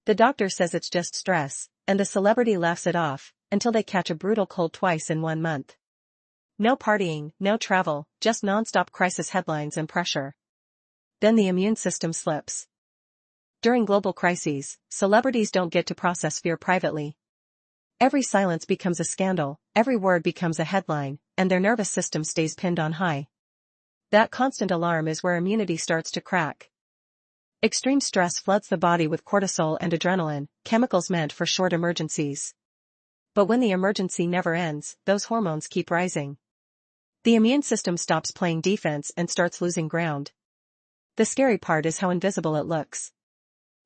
The doctor says it's just stress, and the celebrity laughs it off, until they catch a brutal cold twice in 1 month. No partying, no travel, just nonstop crisis headlines and pressure. Then the immune system slips. During global crises, celebrities don't get to process fear privately. Every silence becomes a scandal, every word becomes a headline, and their nervous system stays pinned on high. That constant alarm is where immunity starts to crack. Extreme stress floods the body with cortisol and adrenaline, chemicals meant for short emergencies. But when the emergency never ends, those hormones keep rising. The immune system stops playing defense and starts losing ground. The scary part is how invisible it looks.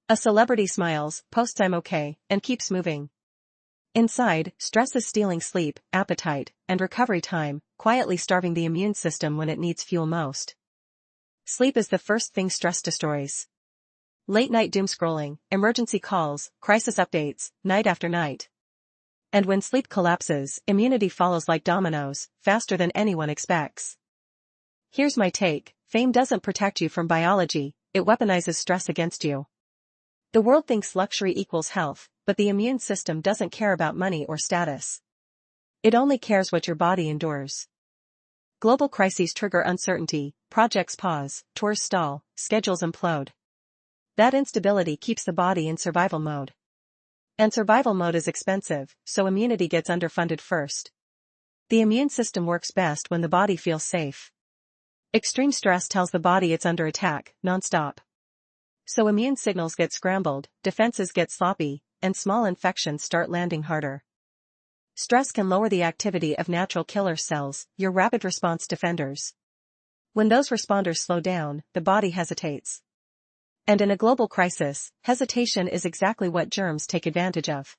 A celebrity smiles, posts "I'm okay," and keeps moving. Inside, stress is stealing sleep, appetite, and recovery time, quietly starving the immune system when it needs fuel most. Sleep is the first thing stress destroys. Late-night doom scrolling, emergency calls, crisis updates, night after night. And when sleep collapses, immunity follows like dominoes, faster than anyone expects. Here's my take: fame doesn't protect you from biology, it weaponizes stress against you. The world thinks luxury equals health, but the immune system doesn't care about money or status. It only cares what your body endures. Global crises trigger uncertainty, projects pause, tours stall, schedules implode. That instability keeps the body in survival mode. And survival mode is expensive, so immunity gets underfunded first. The immune system works best when the body feels safe. Extreme stress tells the body it's under attack, nonstop. So immune signals get scrambled, defenses get sloppy, and small infections start landing harder. Stress can lower the activity of natural killer cells, your rapid response defenders. When those responders slow down, the body hesitates. And in a global crisis, hesitation is exactly what germs take advantage of.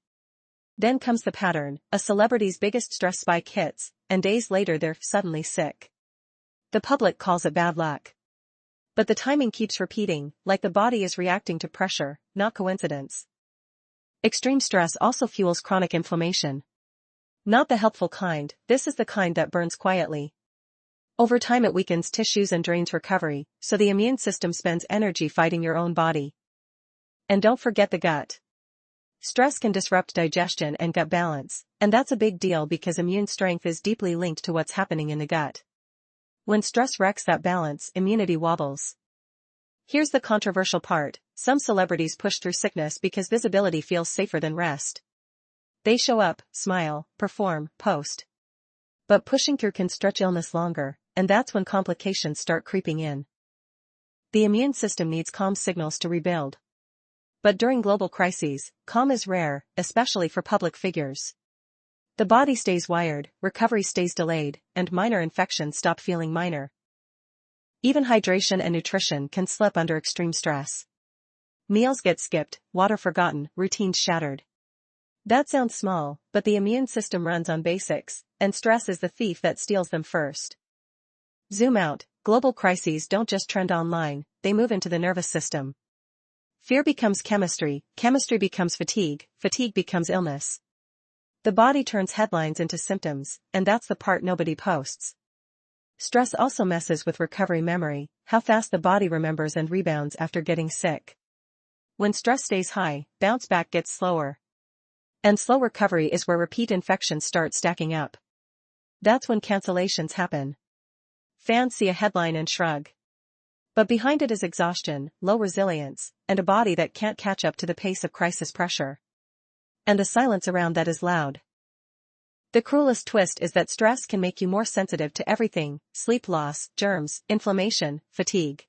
Then comes the pattern: a celebrity's biggest stress spike hits, and days later they're suddenly sick. The public calls it bad luck. But the timing keeps repeating, like the body is reacting to pressure, not coincidence. Extreme stress also fuels chronic inflammation. Not the helpful kind, this is the kind that burns quietly. Over time it weakens tissues and drains recovery, so the immune system spends energy fighting your own body. And don't forget the gut. Stress can disrupt digestion and gut balance, and that's a big deal because immune strength is deeply linked to what's happening in the gut. When stress wrecks that balance, immunity wobbles. Here's the controversial part: some celebrities push through sickness because visibility feels safer than rest. They show up, smile, perform, post. But pushing through can stretch illness longer, and that's when complications start creeping in. The immune system needs calm signals to rebuild. But during global crises, calm is rare, especially for public figures. The body stays wired, recovery stays delayed, and minor infections stop feeling minor. Even hydration and nutrition can slip under extreme stress. Meals get skipped, water forgotten, routines shattered. That sounds small, but the immune system runs on basics, and stress is the thief that steals them first. Zoom out: global crises don't just trend online, they move into the nervous system. Fear becomes chemistry, chemistry becomes fatigue, fatigue becomes illness. The body turns headlines into symptoms, and that's the part nobody posts. Stress also messes with recovery memory, how fast the body remembers and rebounds after getting sick. When stress stays high, bounce back gets slower. And slow recovery is where repeat infections start stacking up. That's when cancellations happen. Fans see a headline and shrug. But behind it is exhaustion, low resilience, and a body that can't catch up to the pace of crisis pressure. And the silence around that is loud. The cruelest twist is that stress can make you more sensitive to everything: sleep loss, germs, inflammation, fatigue.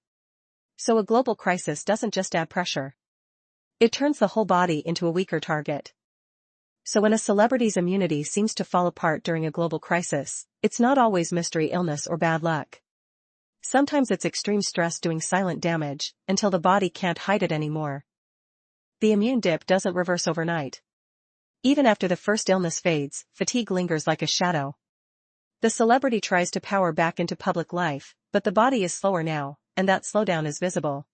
So a global crisis doesn't just add pressure. It turns the whole body into a weaker target. So when a celebrity's immunity seems to fall apart during a global crisis, it's not always mystery illness or bad luck. Sometimes it's extreme stress doing silent damage, until the body can't hide it anymore. The immune dip doesn't reverse overnight. Even after the first illness fades, fatigue lingers like a shadow. The celebrity tries to power back into public life, but the body is slower now, and that slowdown is visible.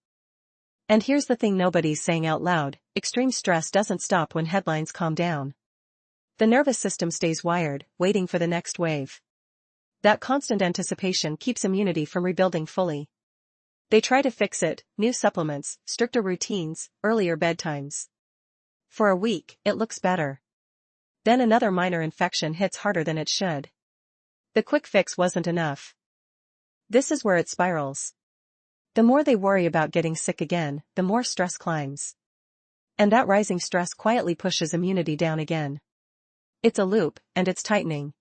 And here's the thing nobody's saying out loud: extreme stress doesn't stop when headlines calm down. The nervous system stays wired, waiting for the next wave. That constant anticipation keeps immunity from rebuilding fully. They try to fix it: new supplements, stricter routines, earlier bedtimes. For a week, it looks better. Then another minor infection hits harder than it should. The quick fix wasn't enough. This is where it spirals. The more they worry about getting sick again, the more stress climbs. And that rising stress quietly pushes immunity down again. It's a loop, and it's tightening.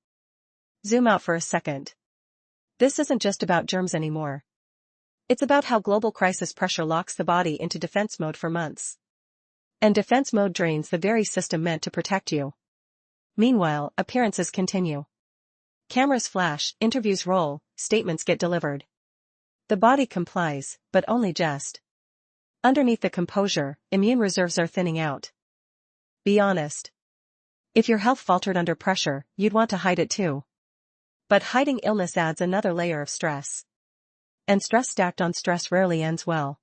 Zoom out for a second. This isn't just about germs anymore. It's about how global crisis pressure locks the body into defense mode for months. And defense mode drains the very system meant to protect you. Meanwhile, appearances continue. Cameras flash, interviews roll, statements get delivered. The body complies, but only just. Underneath the composure, immune reserves are thinning out. Be honest. If your health faltered under pressure, you'd want to hide it too. But hiding illness adds another layer of stress. And stress stacked on stress rarely ends well.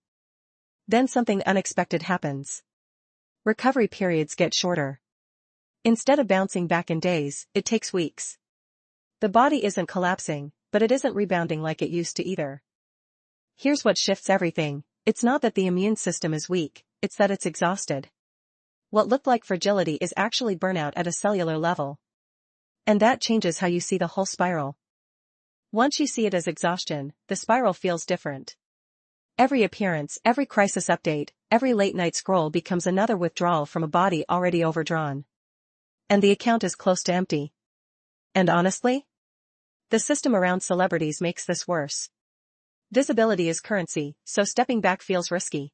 Then something unexpected happens. Recovery periods get shorter. Instead of bouncing back in days, it takes weeks. The body isn't collapsing, but it isn't rebounding like it used to either. Here's what shifts everything. It's not that the immune system is weak, it's that it's exhausted. What looked like fragility is actually burnout at a cellular level. And that changes how you see the whole spiral. Once you see it as exhaustion, the spiral feels different. Every appearance, every crisis update, every late-night scroll becomes another withdrawal from a body already overdrawn. And the account is close to empty. And honestly? The system around celebrities makes this worse. Visibility is currency, so stepping back feels risky.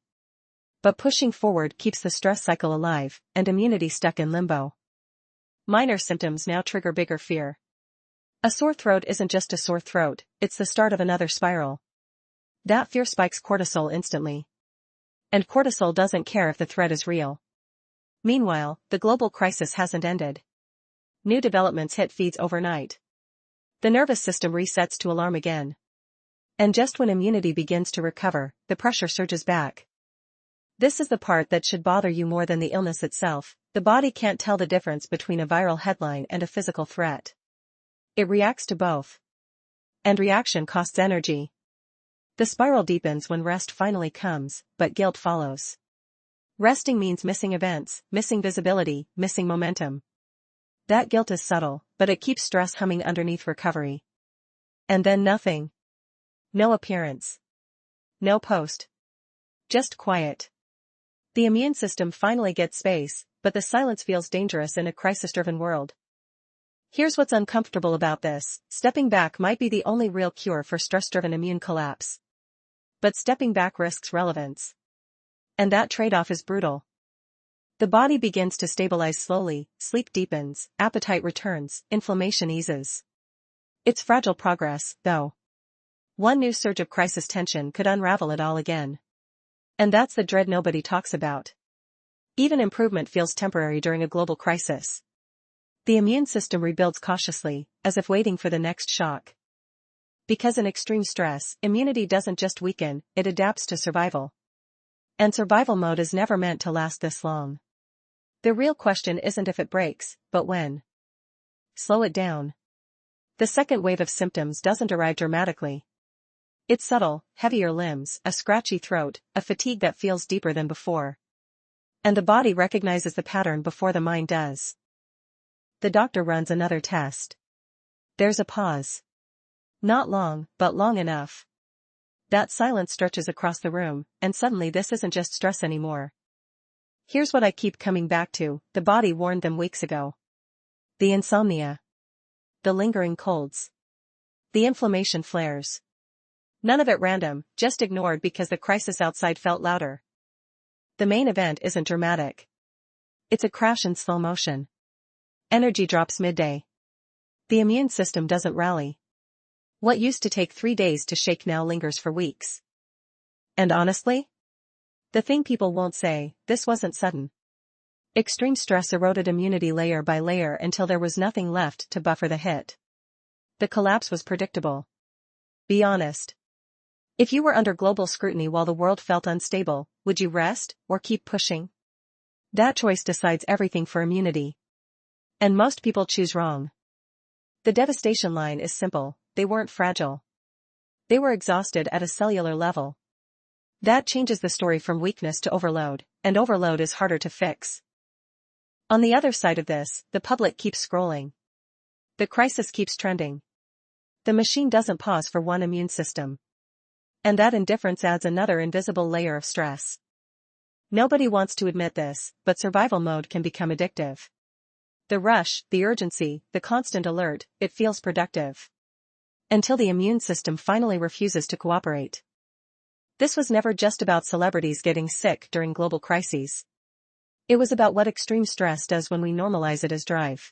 But pushing forward keeps the stress cycle alive, and immunity stuck in limbo. Minor symptoms now trigger bigger fear. A sore throat isn't just a sore throat, it's the start of another spiral. That fear spikes cortisol instantly. And cortisol doesn't care if the threat is real. Meanwhile, the global crisis hasn't ended. New developments hit feeds overnight. The nervous system resets to alarm again. And just when immunity begins to recover, the pressure surges back. This is the part that should bother you more than the illness itself. The body can't tell the difference between a viral headline and a physical threat. It reacts to both. And reaction costs energy. The spiral deepens when rest finally comes, but guilt follows. Resting means missing events, missing visibility, missing momentum. That guilt is subtle, but it keeps stress humming underneath recovery. And then nothing. No appearance. No post. Just quiet. The immune system finally gets space, but the silence feels dangerous in a crisis-driven world. Here's what's uncomfortable about this: stepping back might be the only real cure for stress-driven immune collapse. But stepping back risks relevance. And that trade-off is brutal. The body begins to stabilize slowly, sleep deepens, appetite returns, inflammation eases. It's fragile progress, though. One new surge of crisis tension could unravel it all again. And that's the dread nobody talks about. Even improvement feels temporary during a global crisis. The immune system rebuilds cautiously, as if waiting for the next shock. Because in extreme stress, immunity doesn't just weaken, it adapts to survival. And survival mode is never meant to last this long. The real question isn't if it breaks, but when. Slow it down. The second wave of symptoms doesn't arrive dramatically. It's subtle: heavier limbs, a scratchy throat, a fatigue that feels deeper than before. And the body recognizes the pattern before the mind does. The doctor runs another test. There's a pause. Not long, but long enough. That silence stretches across the room, and suddenly this isn't just stress anymore. Here's what I keep coming back to: the body warned them weeks ago. The insomnia. The lingering colds. The inflammation flares. None of it random, just ignored because the crisis outside felt louder. The main event isn't dramatic. It's a crash in slow motion. Energy drops midday. The immune system doesn't rally. What used to take 3 days to shake now lingers for weeks. And honestly? The thing people won't say: this wasn't sudden. Extreme stress eroded immunity layer by layer until there was nothing left to buffer the hit. The collapse was predictable. Be honest. If you were under global scrutiny while the world felt unstable, would you rest, or keep pushing? That choice decides everything for immunity. And most people choose wrong. The devastation line is simple: they weren't fragile. They were exhausted at a cellular level. That changes the story from weakness to overload, and overload is harder to fix. On the other side of this, the public keeps scrolling. The crisis keeps trending. The machine doesn't pause for one immune system. And that indifference adds another invisible layer of stress. Nobody wants to admit this, but survival mode can become addictive. The rush, the urgency, the constant alert, it feels productive. Until the immune system finally refuses to cooperate. This was never just about celebrities getting sick during global crises. It was about what extreme stress does when we normalize it as drive.